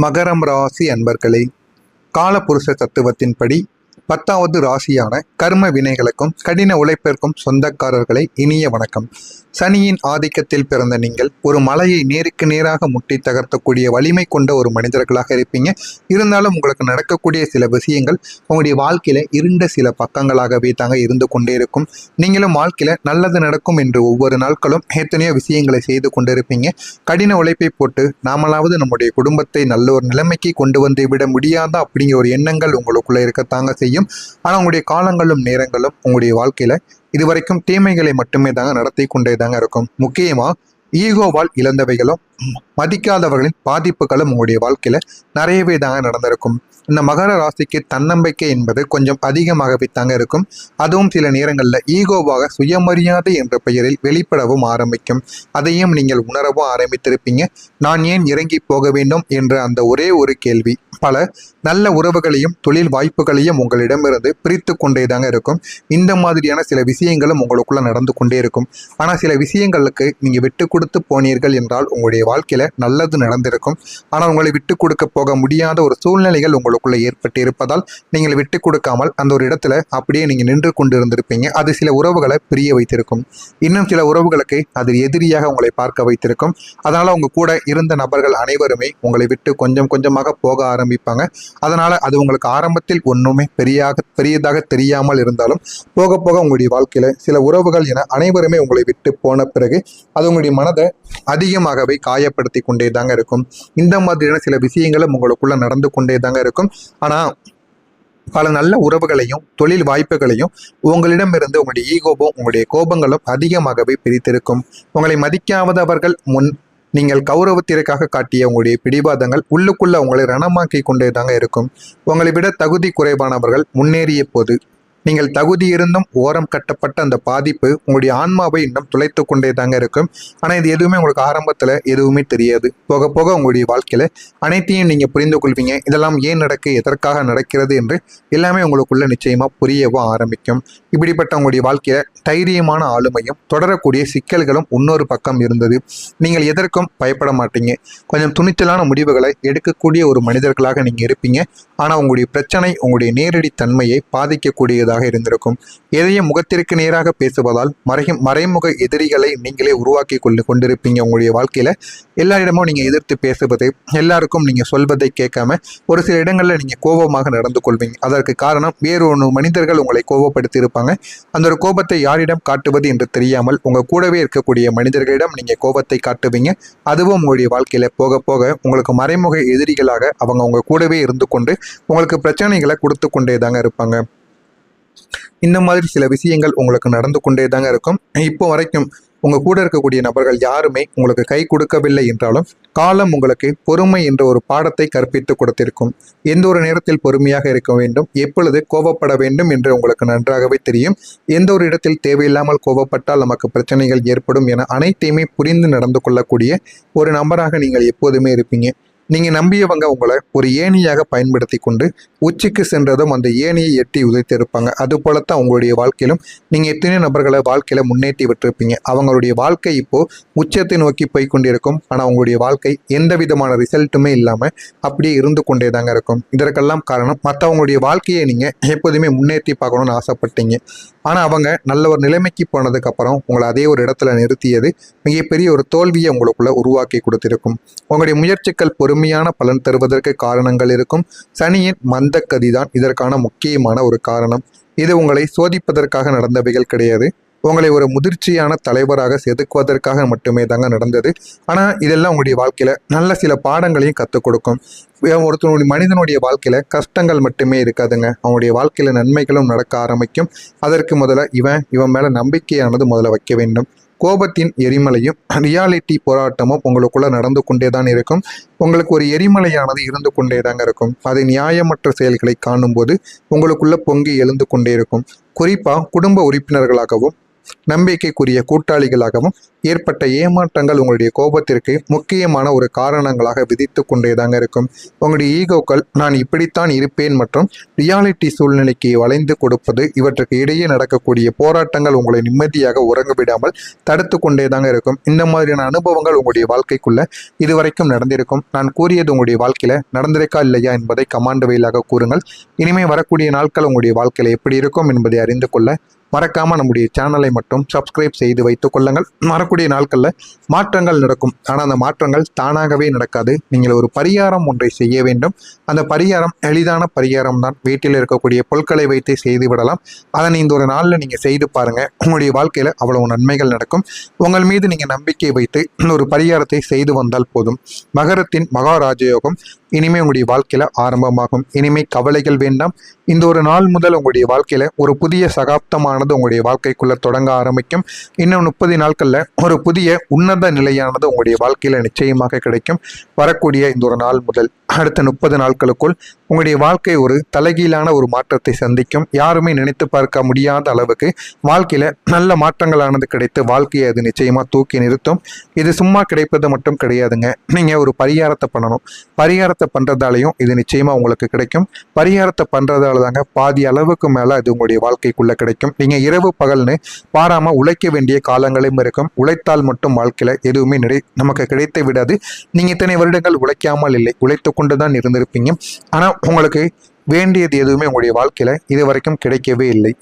மகரம் ராசி அன்பர்களே, காலபுருஷ தத்துவத்தின்படி 10வது ராசியான கர்ம வினைகளுக்கும் கடின உழைப்பிற்கும் சொந்தக்காரர்களை இனிய வணக்கம். சனியின் ஆதிக்கத்தில் பிறந்த நீங்கள் ஒரு மலையை நேருக்கு நேராக முட்டி தகர்த்தக்கூடிய வலிமை கொண்ட ஒரு மனிதர்களாக இருப்பீங்க. இருந்தாலும் உங்களுக்கு நடக்கக்கூடிய சில விஷயங்கள் உங்களுடைய வாழ்க்கையில இருண்ட சில பக்கங்களாகவே தாங்க இருந்து கொண்டே இருக்கும். நீங்களும் வாழ்க்கையில நல்லது நடக்கும் என்று ஒவ்வொரு நாட்களும் எத்தனையோ விஷயங்களை செய்து கொண்டிருப்பீங்க. கடின உழைப்பை போட்டு நாமளாவது நம்முடைய குடும்பத்தை நல்ல ஒரு நிலைமைக்கு கொண்டு வந்து விட முடியாதா அப்படிங்கிற ஒரு எண்ணங்கள் உங்களுக்குள்ள இருக்கத்தாங்க செய்யும். ஆனால் உங்களுடைய காலங்களும் நேரங்களும் உங்களுடைய வாழ்க்கையில இதுவரைக்கும் தீமைகளை மட்டுமே தாங்க நடத்தி கொண்டே தாங்க இருக்கும். முக்கியமா ஈகோவால் இழந்தவைகளும் மதிக்காதவர்களின் பாதிப்புகளும் உங்களுடைய வாழ்க்கையில நிறையவே தாங்க நடந்திருக்கும். இந்த மகர ராசிக்கு தன்னம்பிக்கை என்பது கொஞ்சம் அதிகமாகவே தாங்க இருக்கும். அதுவும் சில நேரங்களில் ஈகோவாக சுயமரியாதை என்ற பெயரில் வெளிப்படவும் ஆரம்பிக்கும். அதையும் நீங்கள் உணரவும் ஆரம்பித்திருப்பீங்க. நான் ஏன் இறங்கி போக வேண்டும் என்ற அந்த ஒரே ஒரு கேள்வி பல நல்ல உறவுகளையும் தொழில் வாய்ப்புகளையும் உங்களிடமிருந்து பிரித்து கொண்டே தாங்க இருக்கும். இந்த மாதிரியான சில விஷயங்களும் உங்களுக்குள்ள நடந்து கொண்டே இருக்கும். ஆனால் சில விஷயங்களுக்கு நீங்க விட்டு கொடுத்து போனீர்கள் என்றால் உங்களுடைய வாழ்க்கையில நல்லது நடந்திருக்கும். ஆனால் உங்களை விட்டு கொடுக்க போக முடியாத ஒரு சூழ்நிலைகள் உங்களுக்குள்ள ஏற்பட்டு இருப்பதால் நீங்கள் விட்டு கொடுக்காமல் அந்த ஒரு இடத்துல அப்படியே நீங்க நின்று கொண்டு இருந்திருப்பீங்க. அது சில உறவுகளை பிரிய வைத்திருக்கும். இன்னும் சில உறவுகளுக்கு அது எதிரியாக உங்களை பார்க்க வைத்திருக்கும். அதனால உங்க கூட இருந்த நபர்கள் அனைவருமே உங்களை விட்டு கொஞ்சம் கொஞ்சமாக போக ஆரம்பிப்பாங்க. அதனால அது உங்களுக்கு ஆரம்பத்தில் ஒன்றுமே பெரியதாக தெரியாமல் இருந்தாலும் போக போக உங்களுடைய வாழ்க்கையில சில உறவுகள் என அனைவருமே உங்களை விட்டு போன பிறகு அது உங்களுடைய மனதை அதிகமாகவே காயப்படுத்தி கொண்டே தாங்க இருக்கும். இந்த மாதிரியான சில விஷயங்களும் உங்களுக்குள்ள நடந்து கொண்டே தாங்க இருக்கும். ஆனா பல நல்ல உறவுகளையும் தொழில் வாய்ப்புகளையும் உங்களிடமிருந்து உங்களுடைய ஈகோவும் உங்களுடைய கோபங்களும் அதிகமாகவே பிரித்திருக்கும். உங்களை மதிக்காதவர்கள் முன் நீங்கள் கௌரவத்திற்காக காட்டிய உங்களுடைய பிடிவாதங்கள் உள்ளுக்குள்ள உங்களை ரணமாக்கி கொண்டே தாங்க இருக்கும். உங்களை விட தகுதி குறைவானவர்கள் முன்னேறிய போது நீங்கள் தகுதி இருந்தும் ஓரம் கட்டப்பட்ட அந்த பாதிப்பு உங்களுடைய ஆன்மாவை இன்னும் துளைத்து கொண்டே தாங்க இருக்கும். ஆனால் இது எதுவுமே உங்களுக்கு ஆரம்பத்தில் எதுவுமே தெரியாது. போக போக உங்களுடைய வாழ்க்கையில் அனைத்தையும் நீங்கள் புரிந்து கொள்வீங்க. இதெல்லாம் ஏன் எதற்காக நடக்கிறது என்று எல்லாமே உங்களுக்குள்ள நிச்சயமாக புரியவும் ஆரம்பிக்கும். இப்படிப்பட்ட உங்களுடைய வாழ்க்கையில் தைரியமான ஆளுமையும் தொடரக்கூடிய சிக்கல்களும் இன்னொரு பக்கம் இருந்தது. நீங்கள் எதற்கும் பயப்பட மாட்டீங்க. கொஞ்சம் துணிச்சலான முடிவுகளை எடுக்கக்கூடிய ஒரு மனிதர்களாக நீங்கள் இருப்பீங்க. ஆனால் உங்களுடைய பிரச்சனை உங்களுடைய நேரடி தன்மையை பாதிக்கக்கூடியதாக இருந்திருக்கும். எதையும் முகத்திற்கு நேராக பேசுவதால் மறைமுக எதிரிகளை நீங்களே உருவாக்கி கொண்டிருப்பீங்க. உங்களுடைய வாழ்க்கையில எல்லாரிடமும் நீங்க எதிர்த்து பேசுவது, எல்லாருக்கும் நீங்க சொல்வதை கேட்காம ஒரு சில இடங்கள்ல நீங்க கோபமாக நடந்து கொள்வீங்க. அதற்கு காரணம் வேறு ஒரு மனிதர்கள் உங்களை கோபப்படுத்தி இருப்பாங்க. அந்த ஒரு கோபத்தை யாரிடம் காட்டுவது என்று தெரியாமல் உங்க கூடவே இருக்கக்கூடிய மனிதர்களிடம் நீங்க கோபத்தை காட்டுவீங்க. அதுவும் உங்களுடைய வாழ்க்கையில போக போக உங்களுக்கு மறைமுக எதிரிகளாக அவங்க உங்க கூடவே இருந்து கொண்டு உங்களுக்கு பிரச்சனைகளை கொடுத்து கொண்டே தாங்க இருப்பாங்க. இந்த மாதிரி சில விஷயங்கள் உங்களுக்கு நடந்து கொண்டே தாங்க இருக்கும். இப்போ வரைக்கும் உங்க கூட இருக்கக்கூடிய நபர்கள் யாருமே உங்களுக்கு கை கொடுக்கவில்லை என்றாலும் காலம் உங்களுக்கு பொறுமை என்ற ஒரு பாடத்தை கற்பித்து கொடுத்திருக்கும். எந்த ஒரு நேரத்தில் பொறுமையாக இருக்க வேண்டும், எப்பொழுது கோபப்பட வேண்டும் என்று உங்களுக்கு நன்றாகவே தெரியும். எந்த ஒரு இடத்தில் தேவையில்லாமல் கோபப்பட்டால் நமக்கு பிரச்சனைகள் ஏற்படும் என அனைத்தையுமே புரிந்து நடந்து கொள்ளக்கூடிய ஒரு நபராக நீங்கள் எப்போதுமே இருப்பீங்க. நீங்க நம்பியவங்க உங்களை ஒரு ஏணியாக பயன்படுத்தி கொண்டு உச்சிக்கு சென்றதும் அந்த ஏணியை எட்டி உதைத்திருப்பாங்க. அது போலத்தான் உங்களுடைய வாழ்க்கையிலும் நீங்க எத்தனை நபர்களை வாழ்க்கையில முன்னேற்றி விட்டுருப்பீங்க. அவங்களுடைய வாழ்க்கை இப்போ உச்சத்தை நோக்கி போய் கொண்டிருக்கும். ஆனா உங்களுடைய வாழ்க்கை எந்த விதமான ரிசல்ட்டுமே இல்லாம அப்படியே இருந்து கொண்டே தாங்க இருக்கும். இதற்கெல்லாம் காரணம் மற்றவங்களுடைய வாழ்க்கையை நீங்க எப்போதுமே முன்னேற்றி பார்க்கணும்னு ஆசைப்பட்டீங்க. ஆனா அவங்க நல்ல ஒரு நிலைமைக்கு போனதுக்கு அப்புறம் உங்களை அதே ஒரு இடத்துல நிறுத்தியது மிகப்பெரிய ஒரு தோல்வியை உங்களுக்குள்ள உருவாக்கி கொடுத்திருக்கும். உங்களுடைய முயற்சிகள் பொறுமையான பலன் தருவதற்கு காரணங்கள் இருக்கும். சனியின் மந்தகதி தான் இதற்கான முக்கியமான ஒரு காரணம். இது உங்களை சோதிப்பதற்காக நடந்தவைகள் கிடையாது. உங்களை ஒரு முதிர்ச்சியான தலைவராக செதுக்குவதற்காக மட்டுமே தாங்க நடந்தது. ஆனா இதெல்லாம் உங்களுடைய வாழ்க்கையில நல்ல சில பாடங்களையும் கற்றுக் கொடுக்கும். ஒருத்தனுடைய மனிதனுடைய வாழ்க்கையில கஷ்டங்கள் மட்டுமே இருக்காதுங்க. அவனுடைய வாழ்க்கையில நன்மைகளும் நடக்க ஆரம்பிக்கும். அதற்கு முதல்ல இவன் மேல நம்பிக்கையானது முதல்ல வைக்க வேண்டும். கோபத்தின் எரிமலையும் ரியாலிட்டி போராட்டமும் உங்களுக்குள்ள நடந்து கொண்டே தான் இருக்கும். உங்களுக்கு ஒரு எரிமலையானது இருந்து கொண்டே தாங்க இருக்கும். அது நியாயமற்ற செயல்களை காணும் போது உங்களுக்குள்ள பொங்கி எழுந்து கொண்டே இருக்கும். குறிப்பா குடும்ப உறுப்பினர்களாகவும் நம்பிக்கைக்குரிய கூட்டாளிகளாகவும் ஏற்பட்ட ஏமாற்றங்கள் உங்களுடைய கோபத்திற்கு முக்கியமான ஒரு காரணங்களாக விதித்து கொண்டேதாங்க இருக்கும். உங்களுடைய ஈகோக்கள் நான் இப்படித்தான் இருப்பேன் மற்றும் ரியாலிட்டி சூழ்நிலைக்கு வளைந்து கொடுப்பது இவற்றுக்கு இடையே நடக்கக்கூடிய போராட்டங்கள் உங்களை நிம்மதியாக உறங்க விடாமல் தடுத்து கொண்டேதாங்க இருக்கும். இந்த மாதிரியான அனுபவங்கள் உங்களுடைய வாழ்க்கைக்குள்ள இதுவரைக்கும் நடந்திருக்கும். நான் கூறியது உங்களுடைய வாழ்க்கையில நடந்திருக்கா இல்லையா என்பதை கமாண்ட் வழியாக கூறுங்கள். இனிமே வரக்கூடிய நாட்கள் உங்களுடைய வாழ்க்கையில எப்படி இருக்கும் என்பதை அறிந்து கொள்ள மறக்காம நம்முடைய சேனலை மட்டும் சப்ஸ்கிரைப் செய்து வைத்துக் கொள்ளுங்கள். வரக்கூடிய நாட்களில் மாற்றங்கள் நடக்கும். ஆனால் அந்த மாற்றங்கள் தானாகவே நடக்காது. நீங்கள் ஒரு பரிகாரம் ஒன்றை செய்ய வேண்டும். அந்த பரிகாரம் எளிதான பரிகாரம் தான். வீட்டில் இருக்கக்கூடிய பொருட்களை வைத்து செய்து விடலாம். அதனை இந்த ஒரு நாளில் நீங்கள் செய்து பாருங்கள். உங்களுடைய வாழ்க்கையில் அவ்வளவு நன்மைகள் நடக்கும். உங்கள் மீது நீங்கள் நம்பிக்கை வைத்து ஒரு பரிகாரத்தை செய்து வந்தால் போதும். மகரத்தின் மகாராஜயோகம் இனிமே உங்களுடைய வாழ்க்கையில ஆரம்பமாகும். இனிமே கவலைகள் வேண்டாம். இந்த ஒரு நாள் முதல் உங்களுடைய வாழ்க்கையில ஒரு புதிய சகாப்தமானது உங்களுடைய வாழ்க்கைக்குள்ள தொடங்க ஆரம்பிக்கும். இன்னும் 30 நாட்கள்ல ஒரு புதிய உன்னத நிலையானது உங்களுடைய வாழ்க்கையில நிச்சயமாக கிடைக்கும். வரக்கூடிய இந்த ஒரு நாள் முதல் அடுத்த 30 நாட்களுக்குள் உங்களுடைய வாழ்க்கை ஒரு தலைகீழான ஒரு மாற்றத்தை சந்திக்கும். யாருமே நினைத்து பார்க்க முடியாத அளவுக்கு வாழ்க்கையில நல்ல மாற்றங்களானது கிடைத்து வாழ்க்கையை அது நிச்சயமா தூக்கி நிறுத்தும். இது சும்மா கிடைப்பது மட்டும் கிடையாதுங்க. நீங்க ஒரு பரிகாரத்தை பண்ணணும். பரிகாரத்தை பண்றதாலையும் இது நிச்சயமா உங்களுக்கு கிடைக்கும். பரிகாரத்தை பண்றதால தாங்க பாதி அளவுக்கு மேல அது உங்களுடைய வாழ்க்கைக்குள்ள கிடைக்கும். நீங்க இரவு பகல்னு பாராம உழைக்க வேண்டிய காலங்களும் இருக்கும். உழைத்தால் மட்டும் வாழ்க்கையில எதுவுமே நமக்கு கிடைத்து விடாது. நீங்க இத்தனை வருடங்கள் உழைக்காமல் இல்லை, உழைத்து கொண்டுதான் இருந்திருப்பீங்க. ஆனா உங்களுக்கு வேண்டியது எதுவுமே உங்களுடைய வாழ்க்கையில இதுவரைக்கும் கிடைக்கவே இல்லை.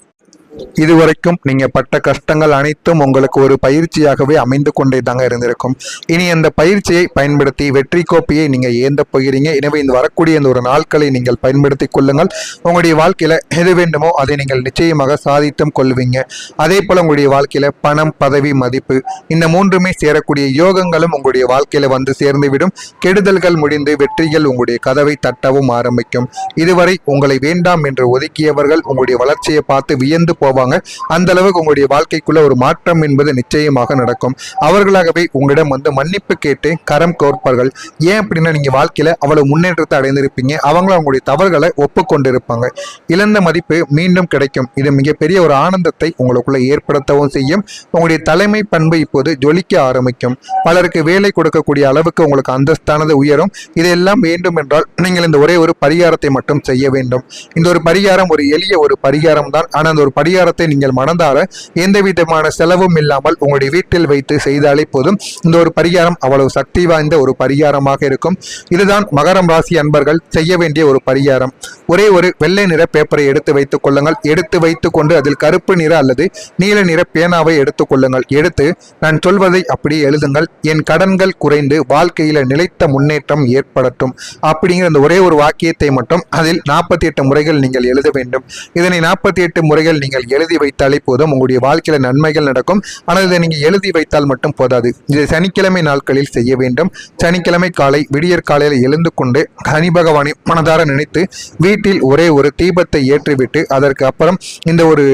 இதுவரைக்கும் நீங்க பட்ட கஷ்டங்கள் அனைத்தும் உங்களுக்கு ஒரு பயிற்சியாகவே அமைந்து கொண்டே தாங்க இருந்திருக்கும். இனி அந்த பயிற்சியை பயன்படுத்தி வெற்றி கோப்பையை நீங்க ஏந்த போகிறீங்க. எனவே இந்த வரக்கூடிய இந்த ஒரு நாட்களை நீங்கள் பயன்படுத்தி கொள்ளுங்கள். உங்களுடைய வாழ்க்கையில எது வேண்டுமோ அதை நீங்கள் நிச்சயமாக சாதித்தும் கொள்வீங்க. அதே போல உங்களுடைய வாழ்க்கையில பணம், பதவி, மதிப்பு இந்த மூன்றுமே சேரக்கூடிய யோகங்களும் உங்களுடைய வாழ்க்கையில வந்து சேர்ந்துவிடும். கெடுதல்கள் முடிந்து வெற்றிகள் உங்களுடைய கதவை தட்டவும் ஆரம்பிக்கும். இதுவரை உங்களை வேண்டாம் என்று ஒதுக்கியவர்கள் உங்களுடைய வளர்ச்சியை பார்த்து வியந்து போவாங்க. அந்த அளவுக்கு உங்களுடைய வாழ்க்கைக்குள்ள ஒரு மாற்றம் என்பது நிச்சயமாக நடக்கும். அவர்களாகவே உங்களிடம் வந்து மன்னிப்பு கேட்டு கரம் கோர்ப்பார்கள். ஏன் அப்படின்னா நீங்க வாழ்க்கையில அவ்வளவு முன்னேற்றத்தை அடைந்திருப்பீங்க. அவங்களும் அவங்களுடைய தவறுகளை ஒப்புக்கொண்டிருப்பாங்க. இழந்த மதிப்பு மீண்டும் கிடைக்கும். இது மிகப்பெரிய ஒரு ஆனந்தத்தை உங்களுக்குள்ள ஏற்படுத்தவும் செய்யும். உங்களுடைய தலைமை பண்பு இப்போது ஜொலிக்க ஆரம்பிக்கும். பலருக்கு வேலை கொடுக்கக்கூடிய அளவுக்கு உங்களுக்கு அந்தஸ்தானது உயரும். இதெல்லாம் வேண்டும் என்றால் நீங்கள் இந்த ஒரே ஒரு பரிகாரத்தை மட்டும் செய்ய வேண்டும். இந்த ஒரு பரிகாரம் ஒரு எளிய ஒரு பரிகாரம் தான். ஆனால் அந்த ஒரு பரிகாரத்தை நீங்கள் மனதார எந்த விதமான செலவும் இல்லாமல் உங்களுடைய வீட்டில் வைத்து செய்தாலே போதும். இந்த ஒரு பரிகாரம் அவ்வளவு சக்தி வாய்ந்த ஒரு பரிகாரமாக இருக்கும். இதுதான் மகரம் ராசி அன்பர்கள் செய்ய வேண்டிய ஒரு பரிகாரம். ஒரே ஒரு வெள்ளை நிற பேப்பரை எடுத்து வைத்துக் கொள்ளுங்கள். எடுத்து வைத்துக் கொண்டு அதில் கருப்பு நிற அல்லது நீல நிற பேனாவை எடுத்துக் கொள்ளுங்கள். எடுத்து நான் சொல்வதை அப்படியே எழுதுங்கள். என் கடன்கள் குறைந்து வாழ்க்கையில நிலைத்த முன்னேற்றம் ஏற்படட்டும் அப்படிங்கிற அந்த ஒரே ஒரு வாக்கியத்தை மட்டும் அதில் 48 முறைகள் நீங்கள் எழுத வேண்டும். இதனை 48 முறைகள் நீங்கள் எழுதி வைத்தாலே போதும். உங்களுடைய வாழ்க்கையில நன்மைகள் நடக்கும். ஆனால் இதை நீங்க எழுதி வைத்தால் மட்டும் போதாது. இதை சனிக்கிழமை நாட்களில் செய்ய வேண்டும். சனிக்கிழமை காலை விடியற் காலையில் எழுந்து கொண்டு சனி பகவானை மனதார நினைத்து வீட்டில் ஒரே ஒரு தீபத்தை ஏற்றிவிட்டு அதற்கு அப்புறம் இந்த ஒரு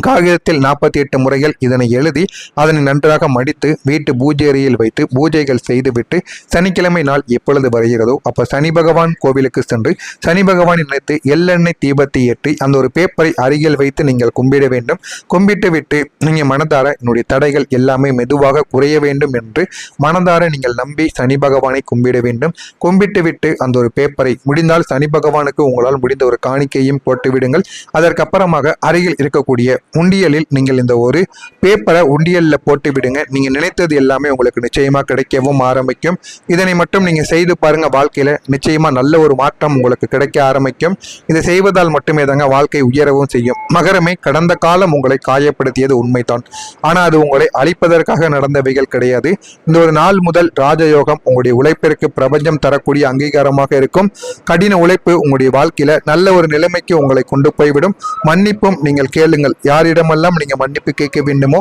காகிதத்தில் 48 முறைகள் இதனை எழுதி அதனை நன்றாக மடித்து வீட்டு பூஜை அறையில் வைத்து பூஜைகள் செய்துவிட்டு சனிக்கிழமை நாள் எப்பொழுது வருகிறதோ அப்ப சனி பகவான் கோவிலுக்கு சென்று சனி பகவானை நினைத்து எள்ளெண்ணெய் தீபத்தை ஏற்றி அந்த ஒரு பேப்பரை அருகில் வைத்து நீங்கள் கும்பிட வேண்டும். கும்பிட்டு விட்டு நீங்க மனதார என்னுடைய தடைகள் எல்லாமே மெதுவாக குறைய வேண்டும் என்று மனதார நீங்கள் நம்பி சனி பகவானை கும்பிட வேண்டும். கும்பிட்டு விட்டு அந்த ஒரு பேப்பரை முடிந்தால் சனி பகவானுக்கு உங்களால் முடிந்த ஒரு காணிக்கையும் போட்டு விடுங்கள். அதற்கப்புறமாக அருகில் இருக்கக்கூடிய உண்டியலில் நீங்கள் இந்த ஒரு பேப்பரை உண்டியல்ல போட்டு விடுங்க. நீங்க நினைத்தது எல்லாமே உங்களுக்கு நிச்சயமா கிடைக்கவும் ஆரம்பிக்கும். இதனை மட்டும் நீங்க செய்து பாருங்க. வாழ்க்கையில நிச்சயமா நல்ல ஒரு மாற்றம் உங்களுக்கு கிடைக்க ஆரம்பிக்கும். இதை செய்வதால் மட்டுமே தாங்க வாழ்க்கை உயரவும் செய்யும். மகரமே, கடந்த காலம் உங்களை காயப்படுத்தியது உண்மைதான். ஆனா அது உங்களை அழிப்பதற்காக நடந்தவைகள் கிடையாது. இந்த ஒரு நாள் முதல் ராஜயோகம் உங்களுடைய உழைப்பிற்கு பிரபஞ்சம் தரக்கூடிய அங்கீகாரமாக இருக்கும். கடின உழைப்பு உங்களுடைய வாழ்க்கையில நல்ல ஒரு நிலைமைக்கு உங்களை கொண்டு போய்விடும். மன்னிப்பும் நீங்கள் கேளுங்கள். யாரிடமெல்லாம் நீங்க மன்னிப்பு கேட்க வேண்டுமோ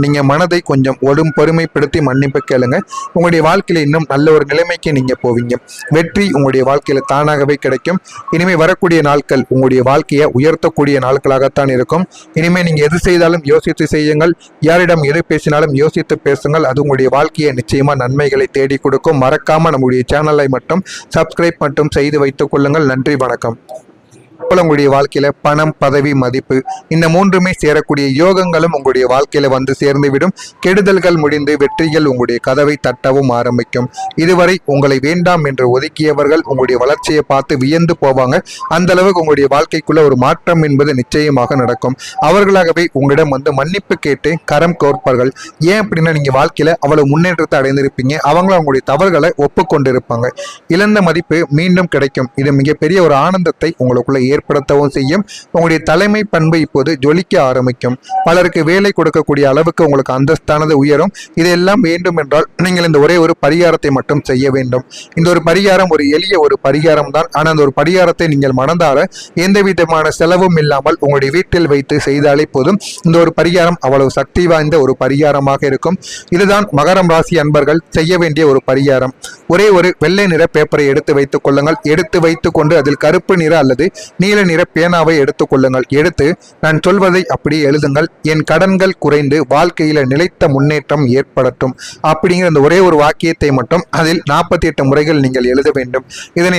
நீங்க மனதை கொஞ்சம் பொறுமைப்படுத்தி மன்னிப்பு கேளுங்க. உங்களுடைய வாழ்க்கையில இன்னும் நல்ல ஒரு நிலைமைக்கு நீங்க போவீங்க. வெற்றி உங்களுடைய வாழ்க்கையில தானாகவே கிடைக்கும். இனிமே வரக்கூடிய நாட்கள் உங்களுடைய வாழ்க்கையை உயர்த்தக்கூடிய நாட்களாகத்தான் இருக்கும். இனிமே நீங்க எது செய்தாலும் யோசித்து செய்யுங்கள். யாரிடம் எது பேசினாலும் யோசித்து பேசுங்கள். அது உங்களுடைய வாழ்க்கையை நிச்சயமா நன்மைகளை தேடி கொடுக்கும். மறக்காம நம்முடைய சேனலை மட்டும் சப்ஸ்கிரைப் மட்டும் செய்து வைத்துக் கொள்ளுங்கள். நன்றி, வணக்கம். போல உங்களுடைய வாழ்க்கையில பணம், பதவி, மதிப்பு இந்த மூன்றுமே சேரக்கூடிய யோகங்களும் உங்களுடைய வாழ்க்கையில வந்து சேர்ந்துவிடும். கெடுதல்கள் முடிந்து வெற்றிகள் உங்களுடைய கதவை தட்டவும் ஆரம்பிக்கும். இதுவரை உங்களை வேண்டாம் என்று ஒதுக்கியவர்கள் உங்களுடைய வளர்ச்சியை பார்த்து வியந்து போவாங்க. அந்த அளவுக்கு உங்களுடைய வாழ்க்கைக்குள்ள ஒரு மாற்றம் என்பது நிச்சயமாக நடக்கும். அவர்களாகவே உங்களிடம் வந்து மன்னிப்பு கேட்டு கரம் கோர்ப்பார்கள். ஏன் அப்படின்னா நீங்க வாழ்க்கையில அவ்வளவு முன்னேற்றத்தை அடைந்திருப்பீங்க. அவங்களும் அவங்களுடைய தவறுகளை ஒப்புக்கொண்டிருப்பாங்க. இழந்த மதிப்பு மீண்டும் கிடைக்கும். இது மிகப்பெரிய ஒரு ஆனந்தத்தை உங்களுக்குள்ள ஏற்படுத்தவும் செய்யும். உங்களுடைய தலைமை பண்பு இப்போது ஜொலிக்க ஆரம்பிக்கும். பலருக்கு வேலை கொடுக்கக்கூடிய அளவுக்கு உங்களுக்கு அந்தஸ்தானது உயரும். இதெல்லாம் வேண்டும் என்றால் நீங்கள் இந்த ஒரே ஒரு பரிகாரத்தை மட்டும் செய்ய வேண்டும். இந்த ஒரு பரிகாரம் ஒரு எளிய ஒரு பரிகாரம் தான். ஆனால் அந்த ஒரு பரிகாரத்தை நீங்கள் மனதார எந்த விதமான செலவும் இல்லாமல் உங்களுடைய வீட்டில் வைத்து செய்தாலே போதும். இந்த ஒரு பரிகாரம் அவ்வளவு சக்தி வாய்ந்த ஒரு பரிகாரமாக இருக்கும். இதுதான் மகரம் ராசி அன்பர்கள் செய்ய வேண்டிய ஒரு பரிகாரம். ஒரே ஒரு வெள்ளை நிற பேப்பரை எடுத்து வைத்துக் கொள்ளுங்கள். எடுத்து வைத்துக் கொண்டு அதில் கருப்பு நிற அல்லது நீல நிற பேனாவை எடுத்துக் கொள்ளுங்கள். எடுத்து நான் சொல்வதை அப்படியே எழுதுங்கள். என் கடன்கள் குறைந்து வாழ்க்கையில நிலைத்த முன்னேற்றம் ஏற்படட்டும் அப்படிங்கிற அந்த ஒரே ஒரு வாக்கியத்தை மட்டும் அதில் 48 முறைகள் நீங்கள் எழுத வேண்டும். இதனை